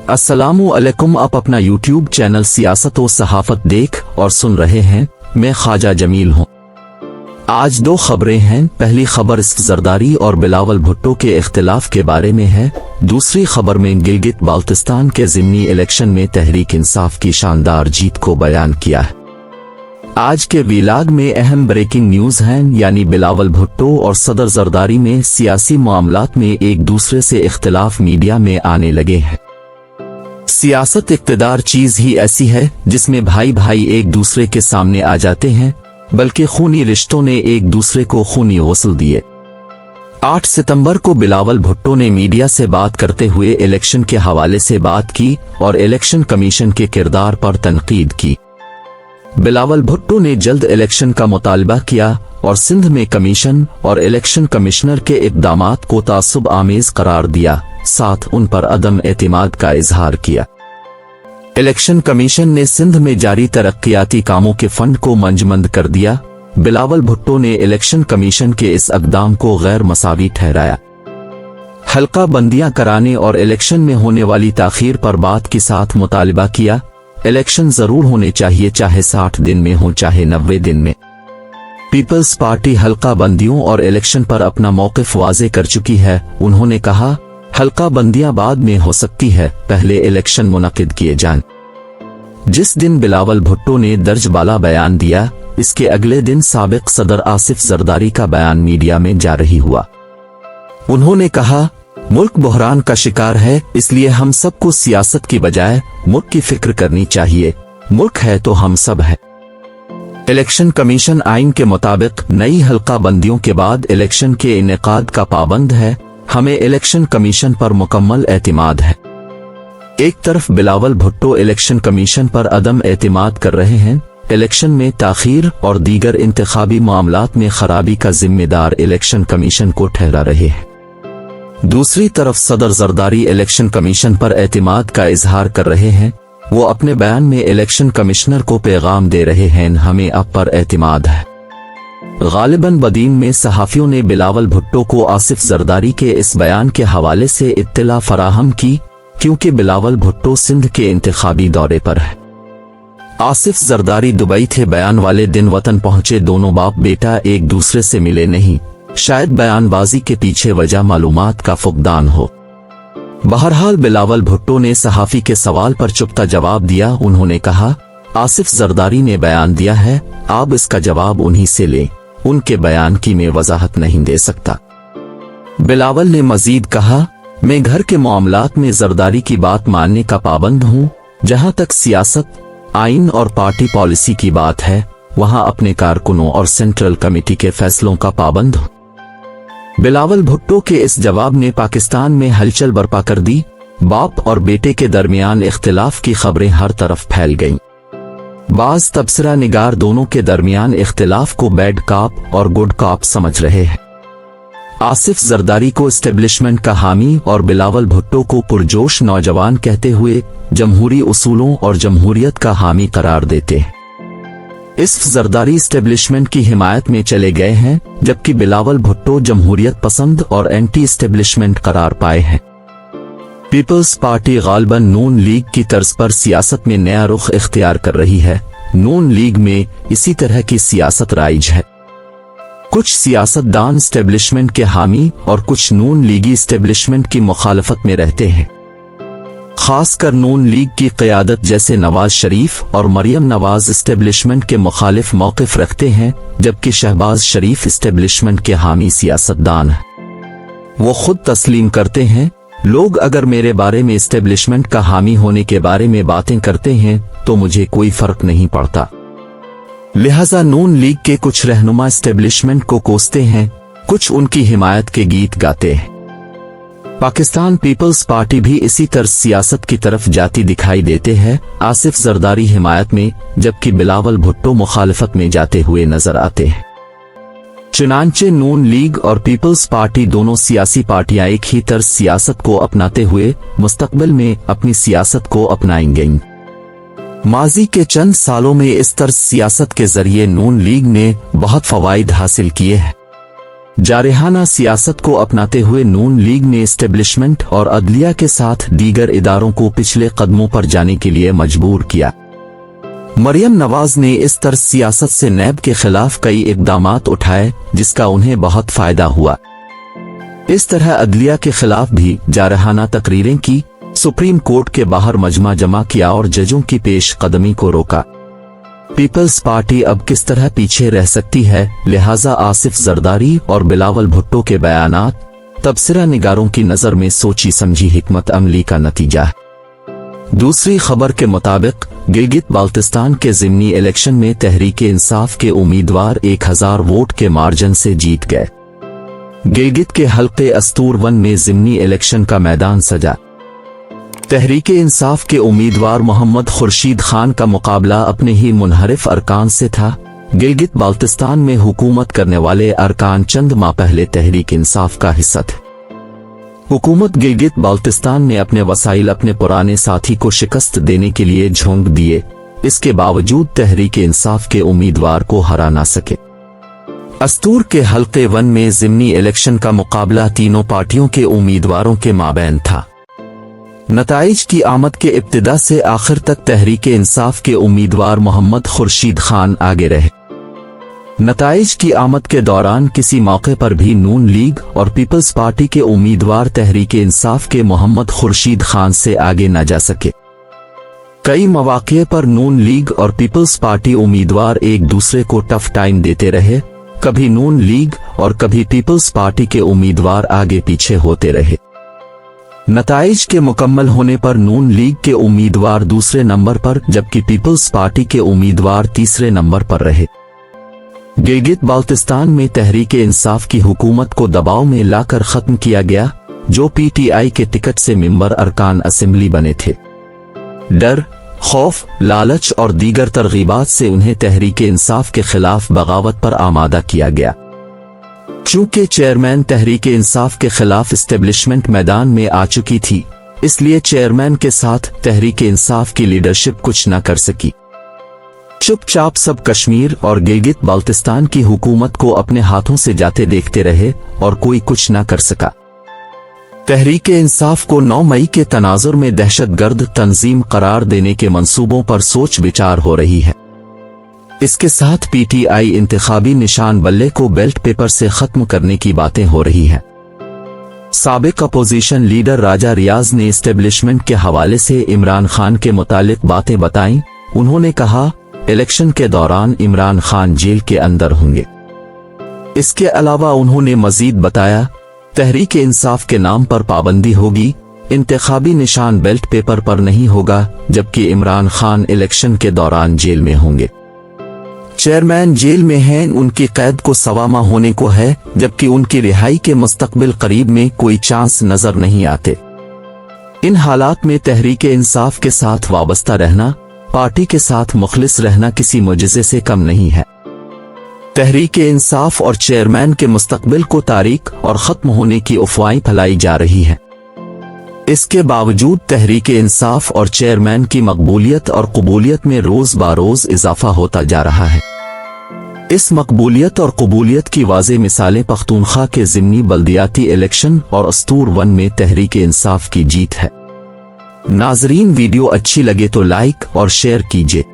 अस्सलामु अलैकुम। आप अपना यूट्यूब चैनल सियासत और सहाफत देख और सुन रहे हैं। मैं ख्वाजा जमील हूं। आज दो खबरें हैं। पहली खबर जरदारी और बिलावल भुट्टो के इख्तिलाफ के बारे में है। दूसरी खबर में गिलगित बाल्टिस्तान के ज़िमनी इलेक्शन में तहरीक इंसाफ की शानदार जीत को बयान किया है। आज के वीलाग में अहम ब्रेकिंग न्यूज हैं, यानी बिलावल भुट्टो और सदर जरदारी में सियासी मामलात में एक दूसरे से इख्तिलाफ मीडिया में आने लगे हैं। सियासत इक़्तिदार चीज ही ऐसी है जिसमें भाई भाई एक दूसरे के सामने आ जाते हैं, बल्कि खूनी रिश्तों ने एक दूसरे को खूनी गस्ल दिए। 8 सितंबर को बिलावल भुट्टो ने मीडिया से बात करते हुए इलेक्शन के हवाले से बात की और इलेक्शन कमीशन के किरदार पर तनकीद की। बिलावल भुट्टो ने जल्द इलेक्शन का मुतालबा किया और सिंध में कमीशन और इलेक्शन कमिश्नर के इक़दामात को तासुब आमेज करार दिया, साथ उन पर अदम एतिमाद का इजहार किया। इलेक्शन कमीशन ने सिंध में जारी तरक्याती कामों के फंड को मंजमंद कर दिया। बिलावल भुट्टो ने इलेक्शन कमीशन के इस इक़दाम को गैर मसावी ठहराया। हल्का बंदियां कराने और इलेक्शन में होने वाली ताखीर पर बात के साथ मुतालबा किया। इलेक्शन जरूर होने चाहिए, चाहे 60 दिन में हो चाहे 90 दिन में। पीपल्स पार्टी हल्का बंदियों और इलेक्शन पर अपना मौक़िफ़ वाज़े कर चुकी है। उन्होंने कहा, हल्का बंदियां बाद में हो सकती है, पहले इलेक्शन मुनक़िद किए जाएं। जिस दिन बिलावल भुट्टो ने दर्ज बाला बयान दिया, इसके अगले दिन साबिक सदर आसिफ जरदारी का बयान मीडिया में जारी हुआ। उन्होंने कहा, मुल्क बहरान का शिकार है, इसलिए हम सबको सियासत की बजाय मुल्क की फिक्र करनी चाहिए। मुल्क है तो हम सब है। इलेक्शन कमीशन आइन के मुताबिक नई हल्का बंदियों के बाद इलेक्शन के इनेकाद का पाबंद है। हमें इलेक्शन कमीशन पर मुकम्मल एतिमाद है। एक तरफ बिलावल भुट्टो इलेक्शन कमीशन पर अदम एतिमाद कर रहे हैं, इलेक्शन में ताखीर और दीगर इंतखाबी मामलात में खराबी का जिम्मेदार इलेक्शन कमीशन को ठहरा रहे हैं। दूसरी तरफ सदर जरदारी इलेक्शन कमीशन पर एतिमाद का इजहार कर रहे हैं। वो अपने बयान में इलेक्शन कमिश्नर को पैगाम दे रहे हैं, हमें आप पर एतिमाद है। गालिबन बदीन में सहाफियों ने बिलावल भुट्टो को आसिफ जरदारी के इस बयान के हवाले से इत्तला फराहम की, क्योंकि बिलावल भुट्टो सिंध के इंतखाबी दौरे पर है। आसिफ जरदारी दुबई थे। बयान वाले दिन वतन पहुंचे। दोनों बाप बेटा एक दूसरे से मिले नहीं। शायद बयानबाजी के पीछे वजह मालूमात का फुकदान हो। बहरहाल बिलावल भुट्टो ने सहाफी के सवाल पर चुपता जवाब दिया। उन्होंने कहा, आसिफ जरदारी ने बयान दिया है, आप इसका जवाब उन्हीं से लें। उनके बयान की मैं वजाहत नहीं दे सकता। बिलावल ने मजीद कहा, मैं घर के मामलात में जरदारी की बात मानने का पाबंद हूँ। जहाँ तक सियासत, आइन और पार्टी पॉलिसी की बात है, वहाँ अपने कारकुनों और सेंट्रल कमेटी के फैसलों का पाबंद हूँ। बिलावल भुट्टो के इस जवाब ने पाकिस्तान में हलचल बर्पा कर दी। बाप और बेटे के दरमियान इख्तिलाफ की खबरें हर तरफ फैल गईं। बाज तबसरा निगार दोनों के दरमियान इख्तिलाफ को बैड कॉप और गुड कॉप समझ रहे हैं। आसिफ जरदारी को एस्टेब्लिशमेंट का हामी और बिलावल भुट्टो को पुरजोश नौजवान कहते हुए जमहूरी उसूलों और जमहूरियत का हामी करार देते हैं। इस जरदारी एस्टेब्लिशमेंट की हिमायत में चले गए हैं, जबकि बिलावल भुट्टो जमहूरियत पसंद और एंटी एस्टेब्लिशमेंट करार पाए हैं। पीपल्स पार्टी गालिबन नून लीग की तर्ज पर सियासत में नया रुख इख्तियार कर रही है। नून लीग में इसी तरह की सियासत राइज है। कुछ सियासतदान एस्टेब्लिशमेंट के हामी और कुछ नून लीगी एस्टेब्लिशमेंट की मुखालफत में रहते हैं। खासकर नून लीग की क़यादत जैसे नवाज शरीफ और मरियम नवाज एस्टेब्लिशमेंट के मुखालिफ मौक़िफ़ रखते हैं, जबकि शहबाज शरीफ एस्टेब्लिशमेंट के हामी सियासतदान हैं। वो खुद तस्लीम करते हैं, लोग अगर मेरे बारे में एस्टेब्लिशमेंट का हामी होने के बारे में बातें करते हैं तो मुझे कोई फर्क नहीं पड़ता। लिहाजा नून लीग के कुछ रहनुमा एस्टेब्लिशमेंट को कोसते हैं, कुछ उनकी हिमायत के गीत गाते हैं। पाकिस्तान पीपल्स पार्टी भी इसी तरह सियासत की तरफ जाती दिखाई देते हैं, आसिफ जरदारी हिमायत में, जबकि बिलावल भुट्टो मुखालफत में जाते हुए नजर आते हैं। चुनांचे नून लीग और पीपल्स पार्टी दोनों सियासी पार्टियां एक ही तरह सियासत को अपनाते हुए मुस्तकबिल में अपनी सियासत को अपनाएंगे। माजी के चंद सालों में इस तरह सियासत के जरिए नून लीग ने बहुत फवाइद हासिल किए हैं। जारहाना सियासत को अपनाते हुए नून लीग ने एस्टेब्लिशमेंट और अदलिया के साथ दीगर इदारों को पिछले कदमों पर जाने के लिए मजबूर किया। मरियम नवाज ने इस तरह सियासत से नैब के खिलाफ कई इक़दामात उठाए जिसका उन्हें बहुत फायदा हुआ। इस तरह अदलिया के खिलाफ भी जारहाना तकरीरें की, सुप्रीम कोर्ट के बाहर मजमा जमा किया और जजों की पेश कदमी को रोका। पीपल्स पार्टी अब किस तरह पीछे रह सकती है, लिहाजा आसिफ जरदारी और बिलावल भुट्टो के बयानात तबसरा निगारों की नज़र में सोची समझी हिकमत अमली का नतीजा है। दूसरी खबर के मुताबिक गिलगित बाल्टिस्तान के ज़िमनी इलेक्शन में तहरीके इंसाफ के उम्मीदवार 1000 वोट के मार्जिन से जीत गए। गिलगित के हल्के अस्तूर 1 में ज़िमनी इलेक्शन का मैदान सजा। तहरीके इंसाफ के उम्मीदवार मोहम्मद खुर्शीद खान का मुकाबला अपने ही मुनहरिफ अरकान से था। गिलगित बाल्टिस्तान में हुकूमत करने वाले अरकान चंद माह पहले तहरीक इंसाफ का हिस्सा थे। हुकूमत गिलगित बाल्टिस्तान ने अपने वसाइल अपने पुराने साथी को शिकस्त देने के लिए झोंक दिए, इसके बावजूद तहरीक इंसाफ के उम्मीदवार को हरा ना सके। अस्तूर के हल्के 1 में ज़िमनी इलेक्शन का मुकाबला तीनों पार्टियों के उम्मीदवारों के माबैन था। नताइज की आमद के इब्तिदा से आखिर तक तहरीके इंसाफ के उम्मीदवार मोहम्मद खुर्शीद खान आगे रहे। नताइज की आमद के दौरान किसी मौके पर भी नून लीग और पीपल्स पार्टी के उम्मीदवार तहरीके इंसाफ के मोहम्मद खुर्शीद खान से आगे न जा सके। कई मौके पर नून लीग और पीपल्स पार्टी उम्मीदवार एक दूसरे को टफ टाइम देते रहे, कभी नून लीग और कभी पीपल्स पार्टी के उम्मीदवार आगे पीछे होते रहे। नताइज के मुकम्मल होने पर नून लीग के उम्मीदवार दूसरे नंबर पर जबकि पीपल्स पार्टी के उम्मीदवार तीसरे नंबर पर रहे। गिलगित बाल्टिस्तान में तहरीके इंसाफ की हुकूमत को दबाव में लाकर खत्म किया गया, जो पीटीआई के टिकट से मेंबर अरकान असेंबली बने थे। डर, खौफ, लालच और दीगर तरगीबात से उन्हें तहरीके इंसाफ के खिलाफ बगावत पर आमादा किया गया। चूंकि चेयरमैन तहरीके इंसाफ के खिलाफ एस्टेब्लिशमेंट मैदान में आ चुकी थी, इसलिए चेयरमैन के साथ तहरीके इंसाफ की लीडरशिप कुछ न कर सकी। चुपचाप सब कश्मीर और गिलगित बाल्टिस्तान की हुकूमत को अपने हाथों से जाते देखते रहे और कोई कुछ न कर सका। तहरीके इंसाफ को 9 मई के तनाजुर में दहशतगर्द तंजीम करार देने के मंसूबों पर सोच विचार हो रही है। इसके साथ पीटीआई इंतखाबी निशान बल्ले को बेल्ट पेपर से खत्म करने की बातें हो रही हैं। साबिक अपोजिशन लीडर राजा रियाज ने एस्टेब्लिशमेंट के हवाले से इमरान खान के मुतालिक बातें बताईं। उन्होंने कहा, इलेक्शन के दौरान इमरान खान जेल के अंदर होंगे। इसके अलावा उन्होंने मजीद बताया, तहरीके इंसाफ के नाम पर पाबंदी होगी, इंतखाबी निशान बेल्ट पेपर पर नहीं होगा, जबकि इमरान खान इलेक्शन के दौरान जेल में होंगे। चेयरमैन जेल में हैं, उनकी कैद को 1.25 माह होने को है, जबकि उनकी रिहाई के मुस्तकबिल करीब में कोई चांस नजर नहीं आते। इन हालात में तहरीके इंसाफ के साथ वाबस्ता रहना, पार्टी के साथ मुखलिस रहना किसी मुजज़े से कम नहीं है। तहरीके इंसाफ और चेयरमैन के मुस्तकबिल को तारीक और खत्म होने की अफवाहें फैलाई जा रही हैं। इसके बावजूद तहरीके इंसाफ और चेयरमैन की मकबूलियत और कबूलियत में रोज बरोज इजाफा होता जा रहा है। इस मकबूलियत और कबूलियत की वाज़े मिसालें पख्तूनख्वा के ज़िमनी बल्दियाती इलेक्शन और अस्तूर 1 में तहरीके इंसाफ की जीत है। नाजरीन, वीडियो अच्छी लगे तो लाइक और शेयर कीजिए।